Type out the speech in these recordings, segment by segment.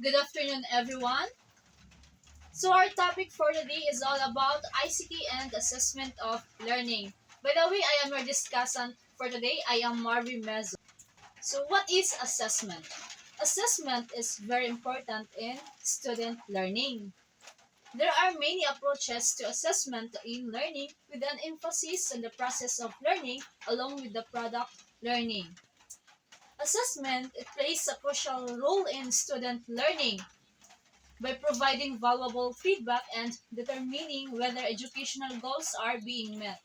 Good afternoon, everyone. So, our topic for today is all about ICT and assessment of learning. By the way, I am your discussant for today. I am Marvie Mezo. So, what is assessment? Assessment is very important in student learning. There are many approaches to assessment in learning with an emphasis on the process of learning along with the product learning. Assessment it plays a crucial role in student learning by providing valuable feedback and determining whether educational goals are being met.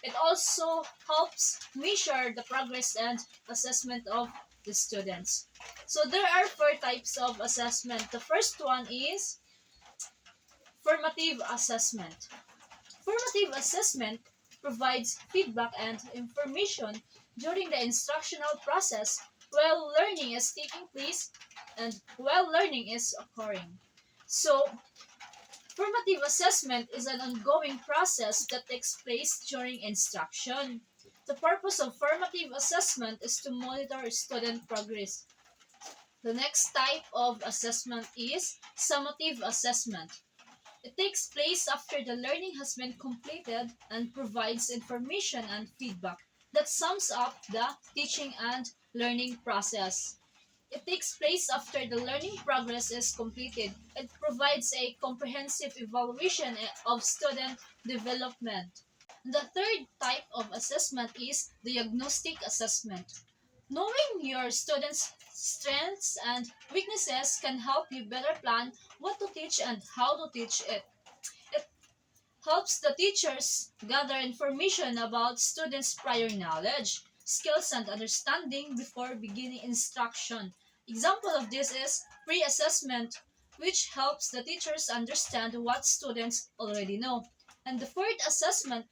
It also helps measure the progress and assessment of the students. So there are four types of assessment. The first one is formative assessment. Formative assessment provides feedback and information during the instructional process while learning is taking place and while learning is occurring. So, formative assessment is an ongoing process that takes place during instruction. The purpose of formative assessment is to monitor student progress. The next type of assessment is summative assessment. It takes place after the learning has been completed and provides information and feedback that sums up the teaching and learning process. It takes place after the learning progress is completed. It provides a comprehensive evaluation of student development. The third type of assessment is diagnostic assessment. Knowing your students' strengths and weaknesses can help you better plan what to teach and how to teach it. It helps the teachers gather information about students' prior knowledge, skills, and understanding before beginning instruction. Example of this is pre-assessment, which helps the teachers understand what students already know. And the fourth assessment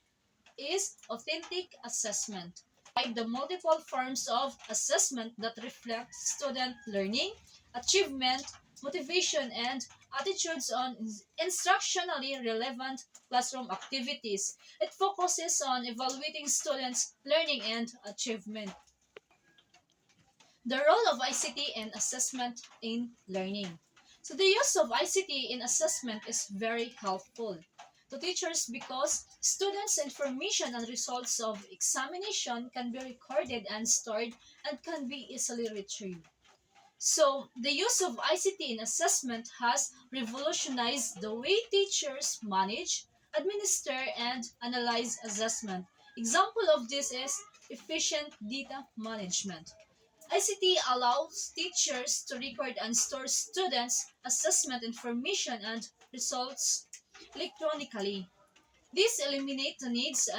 is authentic assessment. Like the multiple forms of assessment that reflect student learning, achievement, motivation, and attitudes on instructionally relevant classroom activities. It focuses on evaluating students' learning and achievement. The role of ICT in assessment in learning. So the use of ICT in assessment is very helpful to teachers because students' information and results of examination can be recorded and stored and can be easily retrieved. So the use of ICT in assessment has revolutionized the way teachers manage, administer, and analyze assessment. Example of this is efficient data management. ICT allows teachers to record and store students' assessment information and results electronically. This eliminates the needs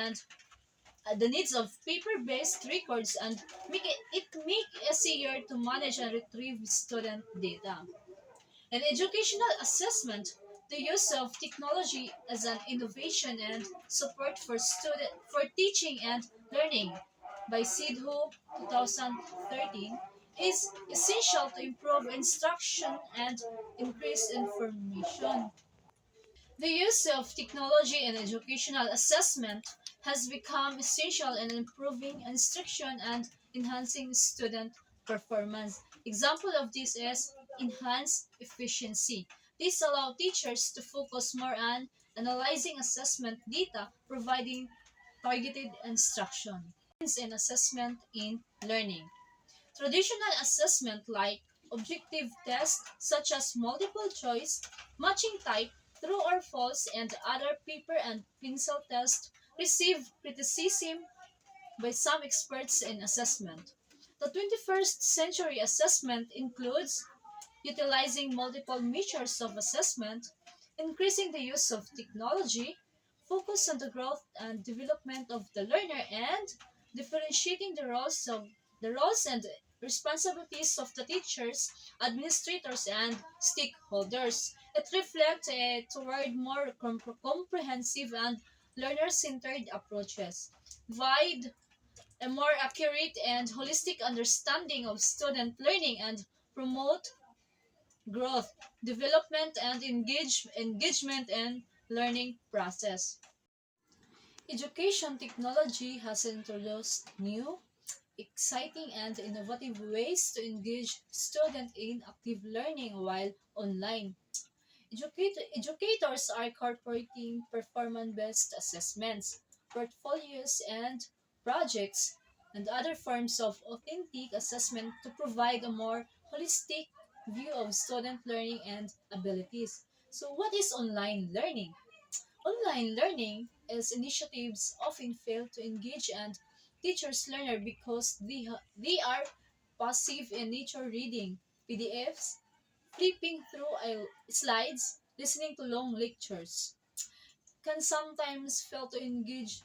of paper-based records and make easier to manage and retrieve student data. In educational assessment, the use of technology as an innovation and support for teaching and learning by SIDHO 2013 is essential to improve instruction and increase information. The use of technology in educational assessment has become essential in improving instruction and enhancing student performance. Example of this is enhanced efficiency. This allows teachers to focus more on analyzing assessment data, providing targeted instruction. In assessment in learning. Traditional assessment like objective tests such as multiple choice, matching type, true or false, and other paper and pencil tests receive criticism by some experts in assessment. The 21st century assessment includes utilizing multiple measures of assessment, increasing the use of technology, focus on the growth and development of the learner, and differentiating the roles and responsibilities of the teachers, administrators, and stakeholders. It reflects toward more comprehensive and learner-centered approaches, provide a more accurate and holistic understanding of student learning and promote growth, development, and engagement in learning process. Education technology has introduced new exciting and innovative ways to engage students in active learning while online. Educators are incorporating performance-based assessments, portfolios, and projects, and other forms of authentic assessment to provide a more holistic view of student learning and abilities. So, what is online learning? Online learning is initiatives often fail to engage and teachers learner because they are passive in nature, reading PDFs, flipping through slides, listening to long lectures, can sometimes fail to engage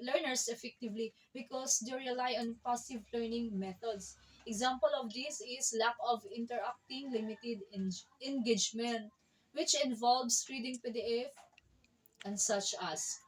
learners effectively because they rely on passive learning methods. Example of this is lack of interacting limited engagement, which involves reading PDF and such as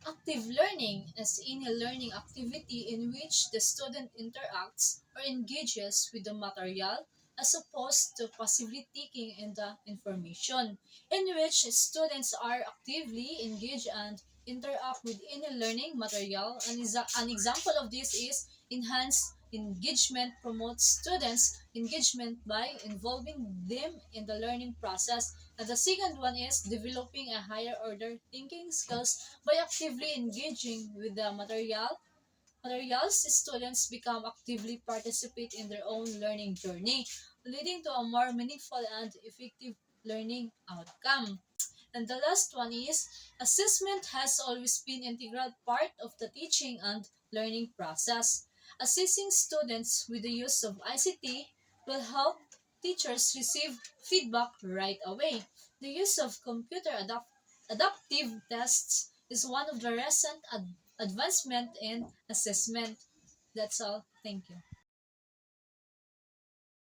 active learning is any learning activity in which the student interacts or engages with the material as opposed to passively taking in the information, in which students are actively engaged and interact with any learning material. An example of this is enhanced engagement promotes students' engagement by involving them in the learning process. And the second one is developing a higher order thinking skills by actively engaging with the materials. Students become actively participate in their own learning journey, leading to a more meaningful and effective learning outcome. And the last one is assessment has always been integral part of the teaching and learning process. Assessing students with the use of ICT will help teachers receive feedback right away. The use of adaptive tests is one of the recent advancement in assessment. That's all. Thank you.